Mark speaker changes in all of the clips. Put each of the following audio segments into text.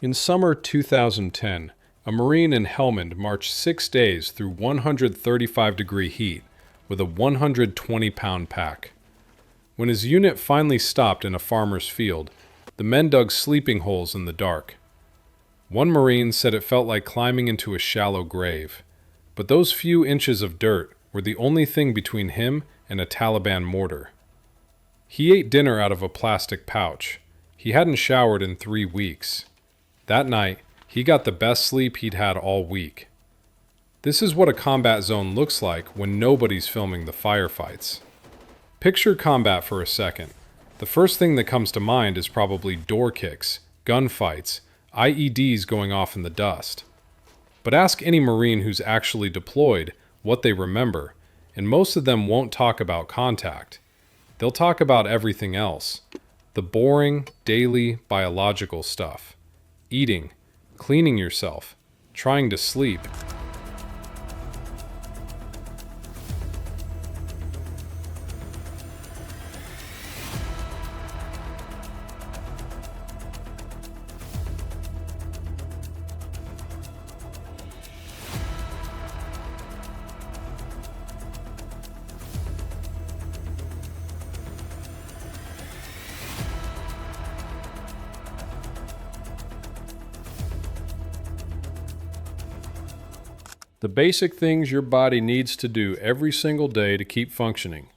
Speaker 1: In summer 2010, a Marine in Helmand marched 6 days through 135-degree heat with a 120-pound pack. When his unit finally stopped in a farmer's field, the men dug sleeping holes in the dark. One Marine said it felt like climbing into a shallow grave, but those few inches of dirt were the only thing between him and a Taliban mortar. He ate dinner out of a plastic pouch. He hadn't showered in 3 weeks. That night, he got the best sleep he'd had all week. This is what a combat zone looks like when nobody's filming the firefights. Picture combat for a second. The first thing that comes to mind is probably door kicks, gunfights, IEDs going off in the dust. But ask any Marine who's actually deployed what they remember, and most of them won't talk about contact. They'll talk about everything else. The boring, daily, biological stuff. Eating, cleaning yourself, trying to sleep. The basic things your body needs to do every single day to keep functioning,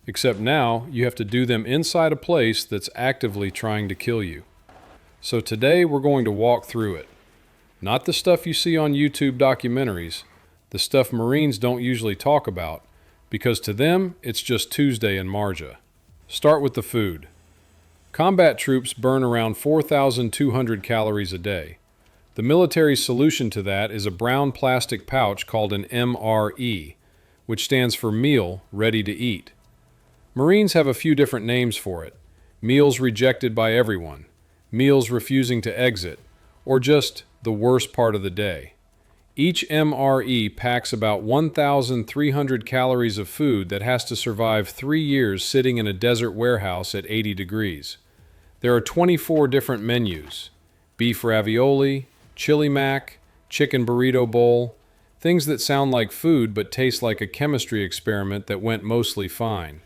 Speaker 1: except now you have to do them inside a place that's actively trying to kill you. So today we're going to walk through it. Not the stuff you see on YouTube documentaries, the stuff Marines don't usually talk about, because to them it's just Tuesday in Marja. Start with the food. Combat troops burn around 4,200 calories a day. The military solution to that is a brown plastic pouch called an MRE, which stands for Meal Ready to Eat. Marines have a few different names for it. Meals rejected by everyone, meals refusing to exit, or just the worst part of the day. Each MRE packs about 1,300 calories of food that has to survive 3 years sitting in a desert warehouse at 80 degrees. There are 24 different menus: beef ravioli, chili mac, chicken burrito bowl, things that sound like food but taste like a chemistry experiment that went mostly fine.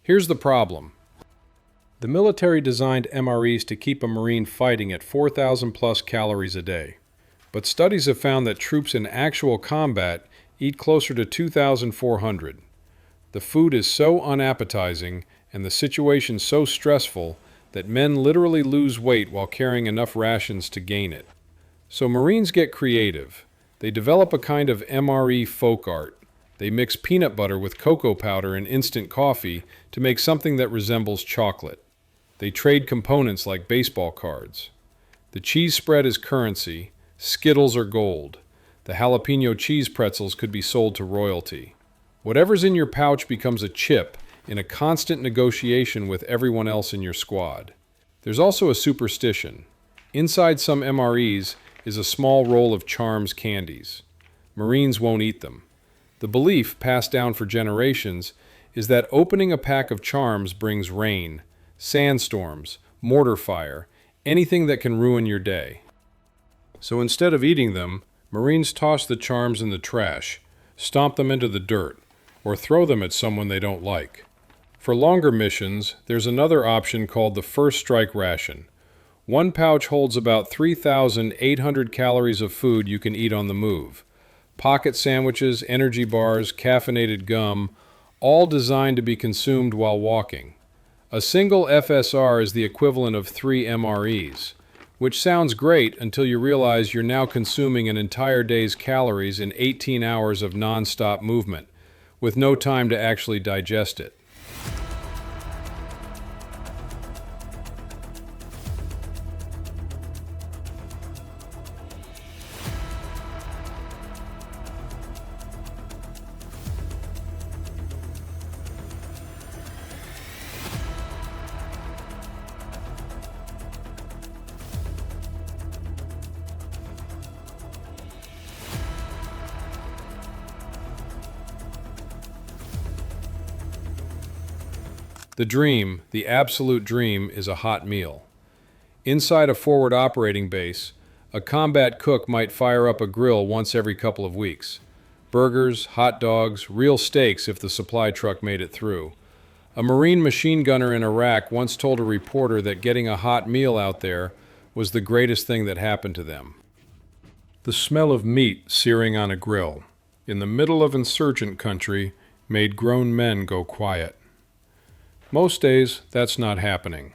Speaker 1: Here's the problem. The military designed MREs to keep a Marine fighting at 4,000 plus calories a day. But studies have found that troops in actual combat eat closer to 2,400. The food is so unappetizing and the situation so stressful that men literally lose weight while carrying enough rations to gain it. So Marines get creative. They develop a kind of MRE folk art. They mix peanut butter with cocoa powder and instant coffee to make something that resembles chocolate. They trade components like baseball cards. The cheese spread is currency, Skittles are gold. The jalapeno cheese pretzels could be sold to royalty. Whatever's in your pouch becomes a chip in a constant negotiation with everyone else in your squad. There's also a superstition. Inside some MREs is a small roll of Charms candies. Marines won't eat them. The belief, passed down for generations, is that opening a pack of Charms brings rain, sandstorms, mortar fire, anything that can ruin your day. So instead of eating them, Marines toss the Charms in the trash, stomp them into the dirt, or throw them at someone they don't like. For longer missions, there's another option called the First Strike Ration. One pouch holds about 3,800 calories of food you can eat on the move. Pocket sandwiches, energy bars, caffeinated gum, all designed to be consumed while walking. A single FSR is the equivalent of 3 MREs, which sounds great until you realize you're now consuming an entire day's calories in 18 hours of non-stop movement, with no time to actually digest it. The dream, the absolute dream, is a hot meal. Inside a forward operating base, a combat cook might fire up a grill once every couple of weeks. Burgers, hot dogs, real steaks if the supply truck made it through. A Marine machine gunner in Iraq once told a reporter that getting a hot meal out there was the greatest thing that happened to them. The smell of meat searing on a grill, in the middle of insurgent country, made grown men go quiet. Most days, that's not happening.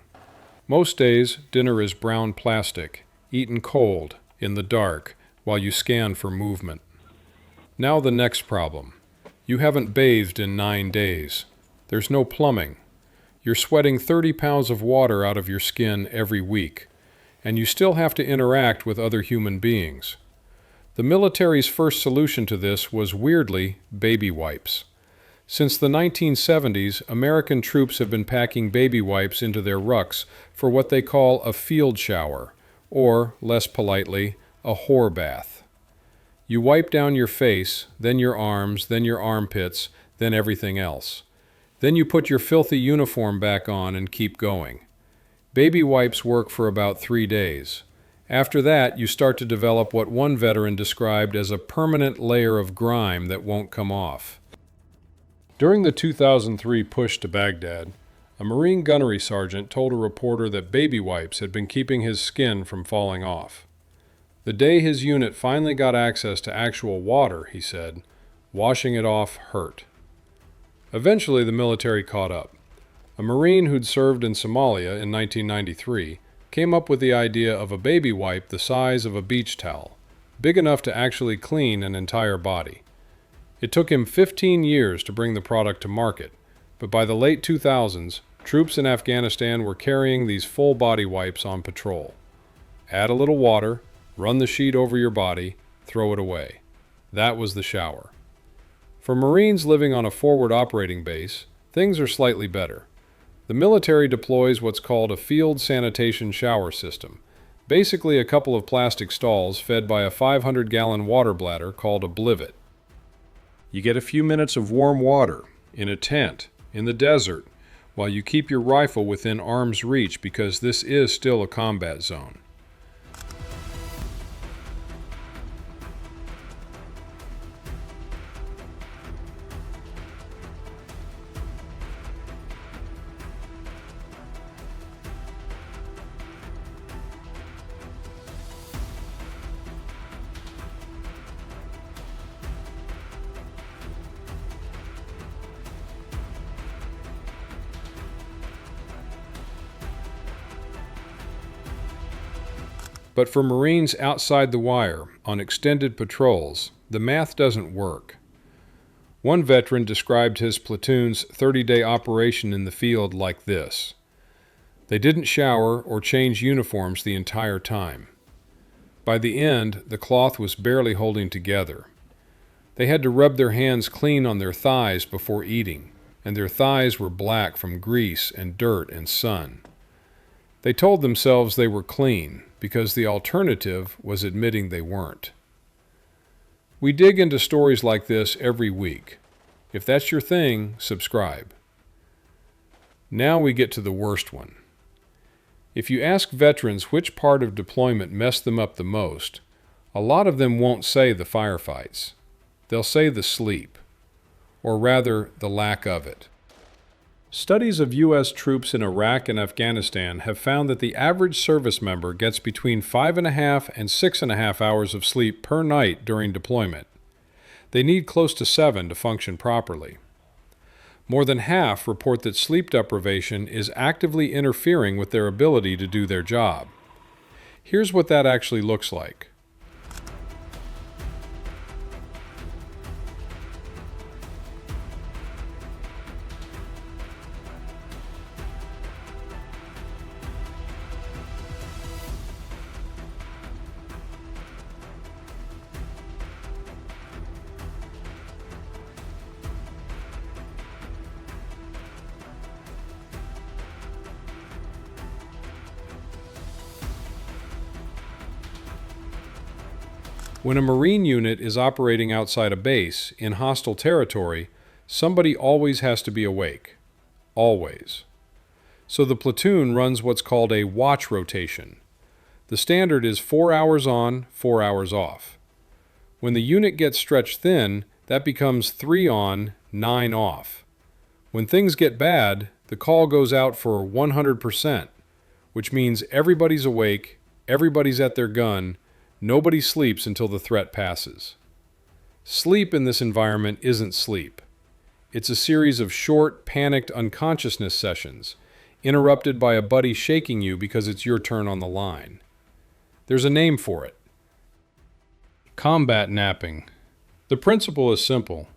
Speaker 1: Most days, dinner is brown plastic, eaten cold, in the dark, while you scan for movement. Now the next problem. You haven't bathed in 9 days. There's no plumbing. You're sweating 30 pounds of water out of your skin every week, and you still have to interact with other human beings. The military's first solution to this was, weirdly, baby wipes. Since the 1970s, American troops have been packing baby wipes into their rucks for what they call a field shower, or, less politely, a whore bath. You wipe down your face, then your arms, then your armpits, then everything else. Then you put your filthy uniform back on and keep going. Baby wipes work for about 3 days. After that, you start to develop what one veteran described as a permanent layer of grime that won't come off. During the 2003 push to Baghdad, a Marine gunnery sergeant told a reporter that baby wipes had been keeping his skin from falling off. The day his unit finally got access to actual water, he said, washing it off hurt. Eventually, the military caught up. A Marine who'd served in Somalia in 1993 came up with the idea of a baby wipe the size of a beach towel, big enough to actually clean an entire body. It took him 15 years to bring the product to market, but by the late 2000s, troops in Afghanistan were carrying these full-body wipes on patrol. Add a little water, run the sheet over your body, throw it away. That was the shower. For Marines living on a forward operating base, things are slightly better. The military deploys what's called a field sanitation shower system, basically a couple of plastic stalls fed by a 500-gallon water bladder called a blivet. You get a few minutes of warm water, in a tent, in the desert, while you keep your rifle within arm's reach because this is still a combat zone. But for Marines outside the wire, on extended patrols, the math doesn't work. One veteran described his platoon's 30-day operation in the field like this. They didn't shower or change uniforms the entire time. By the end, the cloth was barely holding together. They had to rub their hands clean on their thighs before eating, and their thighs were black from grease and dirt and sun. They told themselves they were clean, because the alternative was admitting they weren't. We dig into stories like this every week. If that's your thing, subscribe. Now we get to the worst one. If you ask veterans which part of deployment messed them up the most, a lot of them won't say the firefights. They'll say the sleep, or rather, the lack of it. Studies of U.S. troops in Iraq and Afghanistan have found that the average service member gets between 5.5 and 6.5 hours of sleep per night during deployment. They need close to 7 to function properly. More than half report that sleep deprivation is actively interfering with their ability to do their job. Here's what that actually looks like. When a Marine unit is operating outside a base, in hostile territory, somebody always has to be awake. Always. So the platoon runs what's called a watch rotation. The standard is 4 hours on, 4 hours off. When the unit gets stretched thin, that becomes 3 on, 9 off. When things get bad, the call goes out for 100%, which means everybody's awake, everybody's at their gun, nobody sleeps until the threat passes. Sleep in this environment isn't sleep. It's a series of short, panicked unconsciousness sessions, interrupted by a buddy shaking you because it's your turn on the line. There's a name for it. Combat napping. The principle is simple.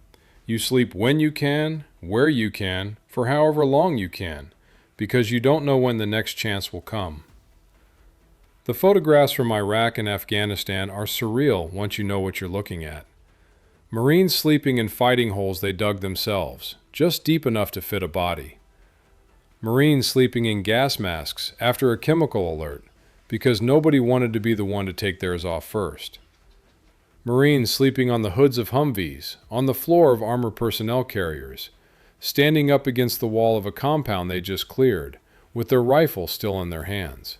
Speaker 1: You sleep when you can, where you can, for however long you can, because you don't know when the next chance will come. The photographs from Iraq and Afghanistan are surreal once you know what you're looking at. Marines sleeping in fighting holes they dug themselves, just deep enough to fit a body. Marines sleeping in gas masks after a chemical alert, because nobody wanted to be the one to take theirs off first. Marines sleeping on the hoods of Humvees, on the floor of armored personnel carriers, standing up against the wall of a compound they just cleared, with their rifle still in their hands.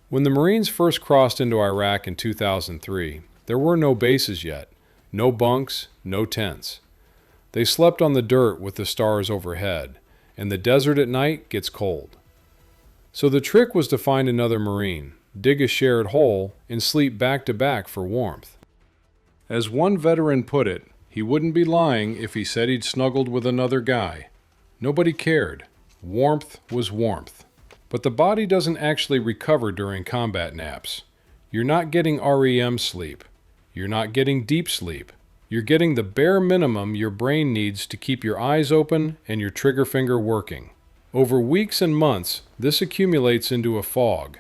Speaker 1: When the Marines first crossed into Iraq in 2003, there were no bases yet, no bunks, no tents. They slept on the dirt with the stars overhead, and the desert at night gets cold. So the trick was to find another Marine, dig a shared hole, and sleep back to back for warmth. As one veteran put it, he wouldn't be lying if he said he'd snuggled with another guy. Nobody cared. Warmth was warmth. But the body doesn't actually recover during combat naps. You're not getting REM sleep. You're not getting deep sleep. You're getting the bare minimum your brain needs to keep your eyes open and your trigger finger working. Over weeks and months, this accumulates into a fog.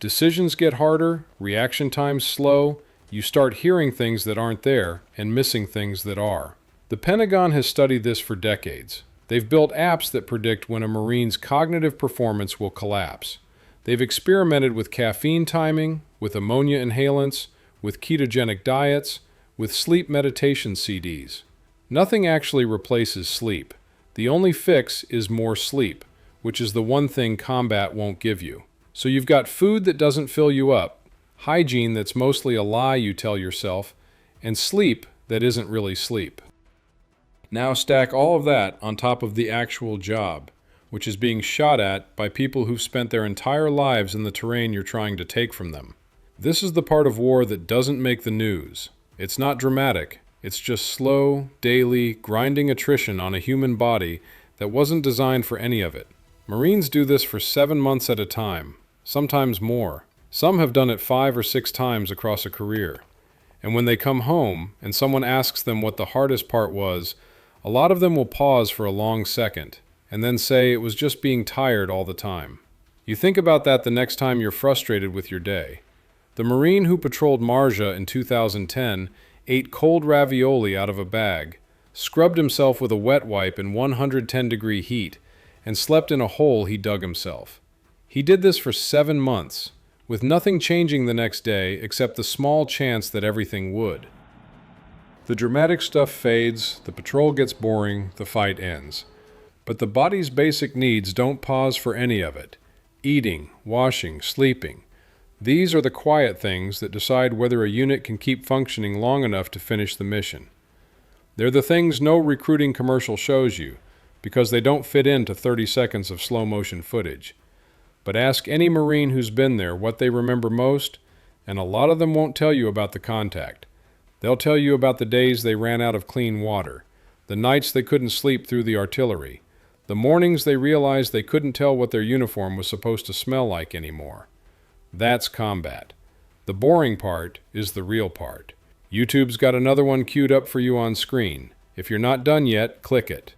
Speaker 1: Decisions get harder, reaction times slow, you start hearing things that aren't there and missing things that are. The Pentagon has studied this for decades. They've built apps that predict when a Marine's cognitive performance will collapse. They've experimented with caffeine timing, with ammonia inhalants, with ketogenic diets, with sleep meditation CDs. Nothing actually replaces sleep. The only fix is more sleep, which is the one thing combat won't give you. So you've got food that doesn't fill you up, hygiene that's mostly a lie you tell yourself, and sleep that isn't really sleep. Now stack all of that on top of the actual job, which is being shot at by people who've spent their entire lives in the terrain you're trying to take from them. This is the part of war that doesn't make the news. It's not dramatic. It's just slow, daily, grinding attrition on a human body that wasn't designed for any of it. Marines do this for 7 months at a time, sometimes more. Some have done it 5 or 6 times across a career. And when they come home and someone asks them what the hardest part was, a lot of them will pause for a long second and then say it was just being tired all the time. You think about that the next time you're frustrated with your day. The Marine who patrolled Marja in 2010 ate cold ravioli out of a bag, scrubbed himself with a wet wipe in 110-degree heat, and slept in a hole he dug himself. He did this for 7 months, with nothing changing the next day except the small chance that everything would. The dramatic stuff fades, the patrol gets boring, the fight ends. But the body's basic needs don't pause for any of it. Eating, washing, sleeping. These are the quiet things that decide whether a unit can keep functioning long enough to finish the mission. They're the things no recruiting commercial shows you, because they don't fit into 30 seconds of slow-motion footage. But ask any Marine who's been there what they remember most, and a lot of them won't tell you about the contact. They'll tell you about the days they ran out of clean water, the nights they couldn't sleep through the artillery, the mornings they realized they couldn't tell what their uniform was supposed to smell like anymore. That's combat. The boring part is the real part. YouTube's got another one queued up for you on screen. If you're not done yet, click it.